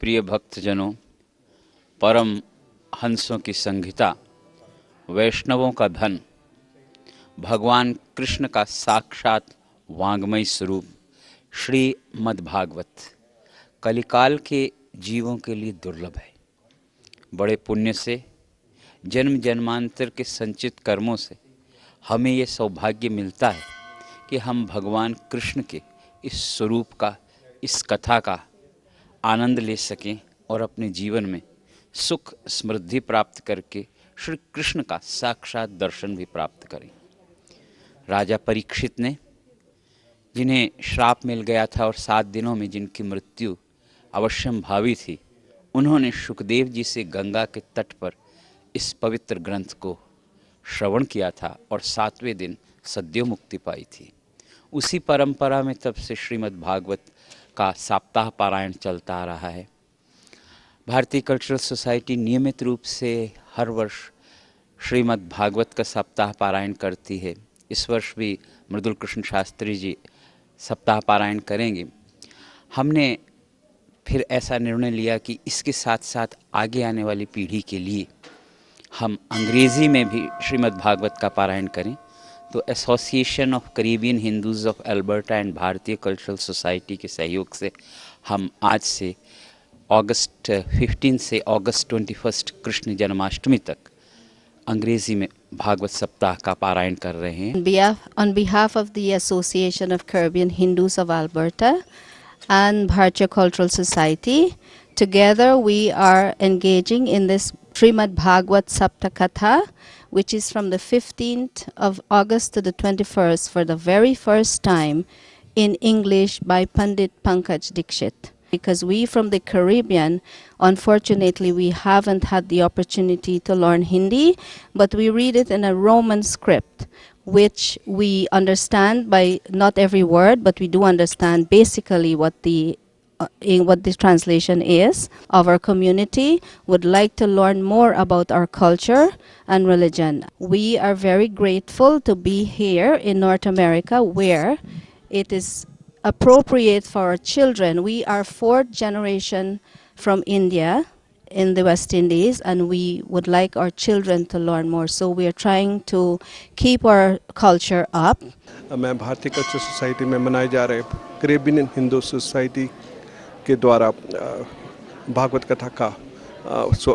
प्रिय भक्तजनों, परम हंसों की संहिता, वैष्णवों का धन, भगवान कृष्ण का साक्षात वांग्मय स्वरूप श्रीमद्भागवत कलिकाल के जीवों के लिए दुर्लभ है। बड़े पुण्य से, जन्म जन्मांतर के संचित कर्मों से हमें ये सौभाग्य मिलता है कि हम भगवान कृष्ण के इस स्वरूप का, इस कथा का आनंद ले सकें और अपने जीवन में सुख समृद्धि प्राप्त करके श्री कृष्ण का साक्षात दर्शन भी प्राप्त करें। राजा परीक्षित ने, जिन्हें श्राप मिल गया था और 7 दिनों में जिनकी मृत्यु अवश्यंभावी थी, उन्होंने सुखदेव जी से गंगा के तट पर इस पवित्र ग्रंथ को श्रवण किया था और 7वें दिन सद्यो मुक्ति पाई थी। उसी परंपरा में तब से श्रीमद् भागवत का सप्ताह पारायण चलता आ रहा है। भारतीय कल्चरल सोसाइटी नियमित रूप से हर वर्ष श्रीमद् भागवत का सप्ताह पारायण करती है। इस वर्ष भी मृदुल कृष्ण शास्त्री जी सप्ताह पारायण करेंगे। हमने फिर ऐसा निर्णय लिया कि इसके साथ साथ आगे आने वाली पीढ़ी के लिए हम अंग्रेज़ी में भी श्रीमद् भागवत का पारायण करें। तो association of Caribbean Hindus of Alberta and भारतीय कल्चरल सोसाइटी के सहयोग से हम आज से अगस्त 15 से अगस्त 21 कृष्ण जन्माष्टमी तक अंग्रेजी में भागवत सप्ताह का पारायण कर रहे हैं। On behalf of the Association of Caribbean Hindus of Alberta and Bharatiya Cultural Society, together we are engaging in this Srimad Bhagwat Saptakatha, which is from the 15th of August to the 21st for the very first time in English by Pandit Pankaj Dikshit. Because we from the Caribbean, unfortunately, we haven't had the opportunity to learn Hindi, but we read it in a Roman script, which we understand by not every word, but we do understand basically what the translation is. Our community would like to learn more about our culture and religion. We are very grateful to be here in North America, where it is appropriate for our children. We are 4th generation from India in the West Indies, and we would like our children to learn more. So we are trying to keep our culture up. मैं भारतीय cultural society में मनाए जा रहे Caribbean Hindu society के द्वारा भागवत कथा का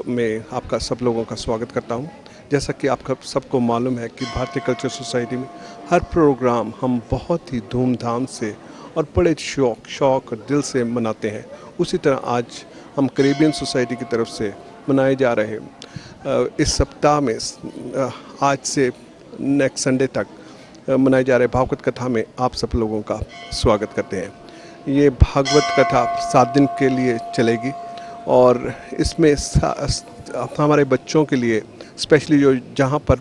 में आपका सब लोगों का स्वागत करता हूं। जैसा कि आपका सबको मालूम है कि भारतीय कल्चरल सोसाइटी में हर प्रोग्राम हम बहुत ही धूमधाम से और बड़े शौक और दिल से मनाते हैं। उसी तरह आज हम कैरेबियन सोसाइटी की तरफ से मनाए जा रहे इस सप्ताह में आज से नेक्स्ट संडे तक मनाए जा रहे भागवत कथा में आप सब लोगों का स्वागत करते हैं। ये भागवत कथा 7 दिन के लिए चलेगी और इसमें हमारे बच्चों के लिए स्पेशली जो जहाँ पर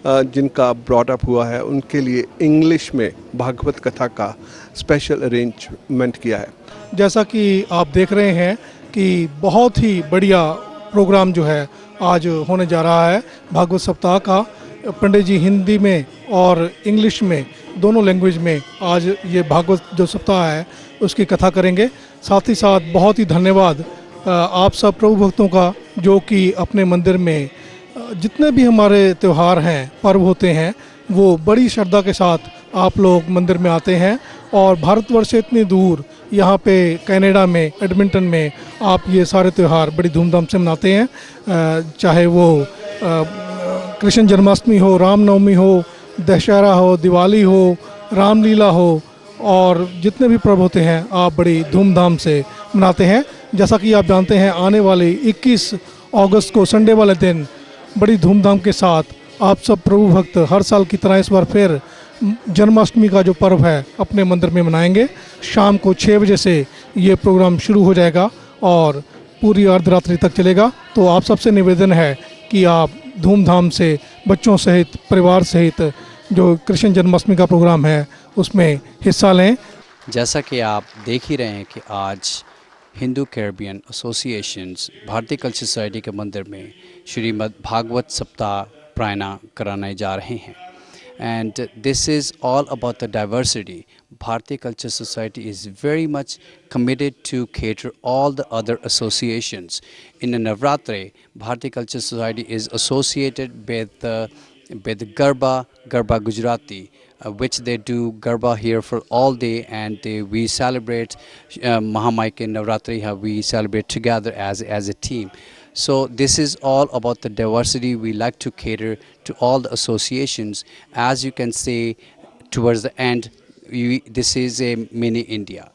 जिनका ब्रॉट अप हुआ है उनके लिए इंग्लिश में भागवत कथा का स्पेशल अरेंजमेंट किया है। जैसा कि आप देख रहे हैं कि बहुत ही बढ़िया प्रोग्राम जो है आज होने जा रहा है भागवत सप्ताह का। पंडित जी हिंदी में और इंग्लिश में दोनों लैंग्वेज में आज ये भागवत जो सप्ताह है उसकी कथा करेंगे। साथ ही साथ बहुत ही धन्यवाद आप सब प्रभु भक्तों का, जो कि अपने मंदिर में जितने भी हमारे त्यौहार हैं, पर्व होते हैं, वो बड़ी श्रद्धा के साथ आप लोग मंदिर में आते हैं और भारतवर्ष से इतनी दूर यहाँ पे कनाडा में एडमिंटन में आप ये सारे त्यौहार बड़ी धूमधाम से मनाते हैं। चाहे वो कृष्ण जन्माष्टमी हो, रामनवमी हो, दशहरा हो, दिवाली हो, रामलीला हो और जितने भी पर्व होते हैं आप बड़ी धूमधाम से मनाते हैं। जैसा कि आप जानते हैं आने वाले 21 अगस्त को संडे वाले दिन बड़ी धूमधाम के साथ आप सब प्रभु भक्त हर साल की तरह इस बार फिर जन्माष्टमी का जो पर्व है अपने मंदिर में मनाएंगे। शाम को 6 बजे से ये प्रोग्राम शुरू हो जाएगा और पूरी अर्धरात्रि तक चलेगा। तो आप सबसे निवेदन है कि आप धूमधाम से बच्चों सहित, परिवार सहित जो कृष्ण जन्माष्टमी का प्रोग्राम है उसमें हिस्सा लें। जैसा कि आप देख ही रहे हैं कि आज हिंदू कैरेबियन एसोसिएशंस भारतीय कल्चरल सोसाइटी के मंदिर में श्रीमद् भागवत सप्ताह पारायण कराने जा रहे हैं। And this is all about the diversity. Bharatiya Culture Society is very much committed to cater all the other associations. In the Navratri, Bharatiya Culture Society is associated with Garba Gujarati, which they do Garba here for all day, and we celebrate Mahamaike Navratri, how we celebrate together as a team. So this is all about the diversity. We like to cater to all the associations. As you can see towards the end, this is a mini India.